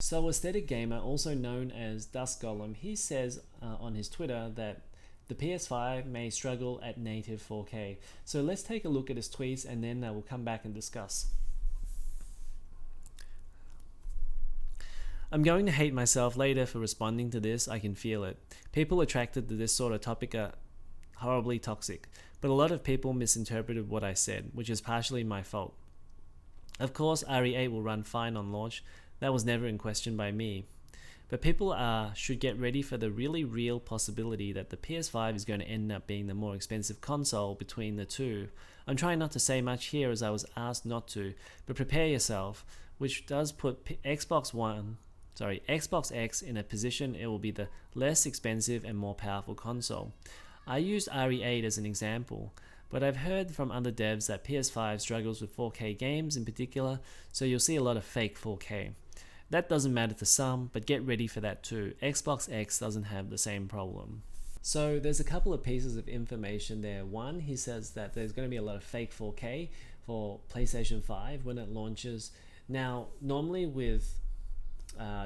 So Aesthetic Gamer, also known as Dust Golem, he says on his Twitter that the PS5 may struggle at native 4K. So let's take a look at his tweets and then we'll come back and discuss. I'm going to hate myself later for responding to this, I can feel it. People attracted to this sort of topic are horribly toxic, but a lot of people misinterpreted what I said, which is partially my fault. Of course, RE8 will run fine on launch, that was never in question by me. But people should get ready for the really real possibility that the PS5 is going to end up being the more expensive console between the two. I'm trying not to say much here as I was asked not to, but prepare yourself, which does put Xbox X in a position it will be the less expensive and more powerful console. I used RE8 as an example, but I've heard from other devs that PS5 struggles with 4K games in particular, so you'll see a lot of fake 4K. That doesn't matter to some, but get ready for that too. Xbox X doesn't have the same problem. So there's a couple of pieces of information there. One, he says that there's going to be a lot of fake 4K for PlayStation 5 when it launches. Now, normally with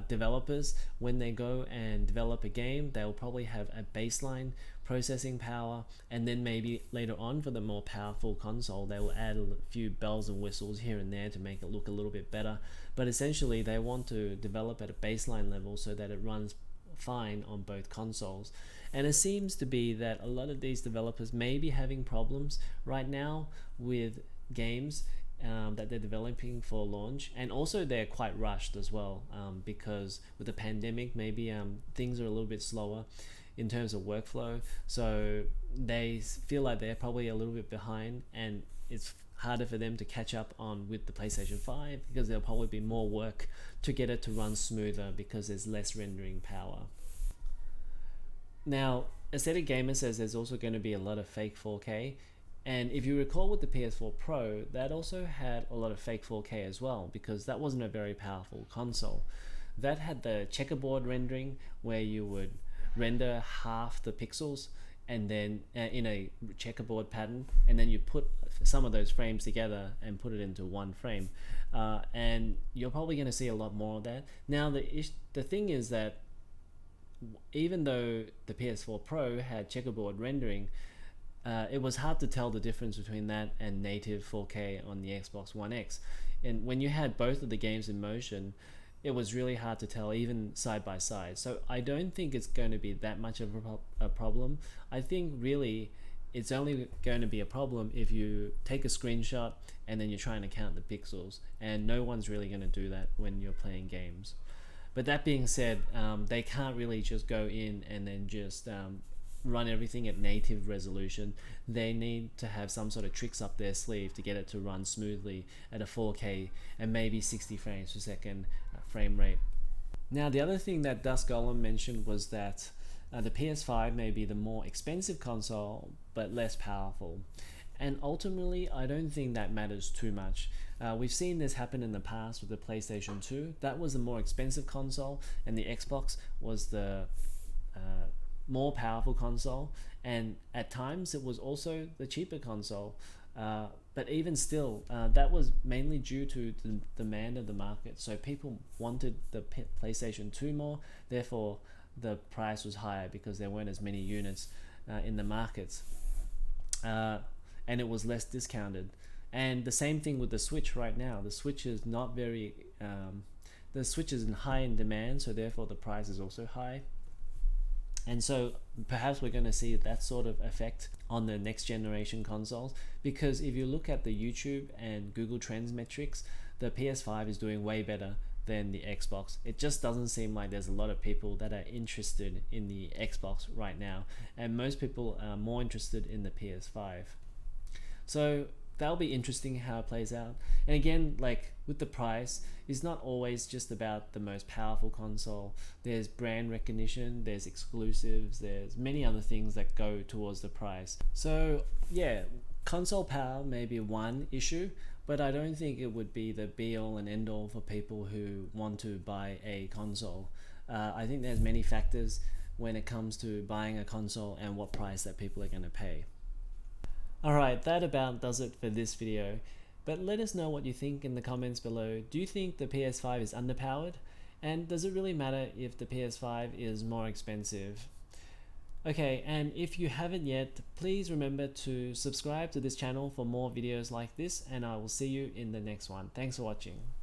developers, when they go and develop a game, they'll probably have a baseline processing power, and then maybe later on for the more powerful console they will add a few bells and whistles here and there to make it look a little bit better. But essentially they want to develop at a baseline level so that it runs fine on both consoles. And it seems to be that a lot of these developers may be having problems right now with games that they're developing for launch, and also they're quite rushed as well, because with the pandemic maybe things are a little bit slower in terms of workflow, so they feel like they're probably a little bit behind, and it's harder for them to catch up on with the PlayStation 5 because there'll probably be more work to get it to run smoother because there's less rendering power. Now, Aesthetic Gamer says there's also going to be a lot of fake 4K. And if you recall with the PS4 Pro, that also had a lot of fake 4K as well, because that wasn't a very powerful console. That had the checkerboard rendering where you would render half the pixels and then in a checkerboard pattern, and then you put some of those frames together and put it into one frame. And you're probably going to see a lot more of that. Now the thing is that even though the PS4 Pro had checkerboard rendering, it was hard to tell the difference between that and native 4K on the Xbox One X. And when you had both of the games in motion, it was really hard to tell even side by side. So I don't think it's going to be that much of a problem. I think really it's only going to be a problem if you take a screenshot and then you're trying to count the pixels, and no one's really going to do that when you're playing games. But that being said, they can't really just go in and then just run everything at native resolution. They need to have some sort of tricks up their sleeve to get it to run smoothly at a 4K and maybe 60 frames per second frame rate. Now, the other thing that Dust Golem mentioned was that the PS5 may be the more expensive console but less powerful. And ultimately, I don't think that matters too much. We've seen this happen in the past with the PlayStation 2. That was the more expensive console, and the Xbox was the more powerful console, and at times it was also the cheaper console, but even still that was mainly due to the demand of the market. So people wanted the PlayStation 2 more, therefore the price was higher because there weren't as many units in the markets, and it was less discounted. And the same thing with the Switch right now. The Switch is not very the Switch is in high in demand, so therefore the price is also high. And so perhaps we're going to see that sort of effect on the next generation consoles, because if you look at the YouTube and Google Trends metrics, the PS5 is doing way better than the Xbox. It just doesn't seem like there's a lot of people that are interested in the Xbox right now, and most people are more interested in the PS5. So that'll be interesting how it plays out. And again, like with the price, it's not always just about the most powerful console. There's brand recognition, there's exclusives, there's many other things that go towards the price. So yeah, console power may be one issue, but I don't think it would be the be all and end all for people who want to buy a console. I think there's many factors when it comes to buying a console and what price that people are going to pay. Alright, that about does it for this video, but let us know what you think in the comments below. Do you think the PS5 is underpowered? And does it really matter if the PS5 is more expensive? Okay, and if you haven't yet, please remember to subscribe to this channel for more videos like this, and I will see you in the next one. Thanks for watching.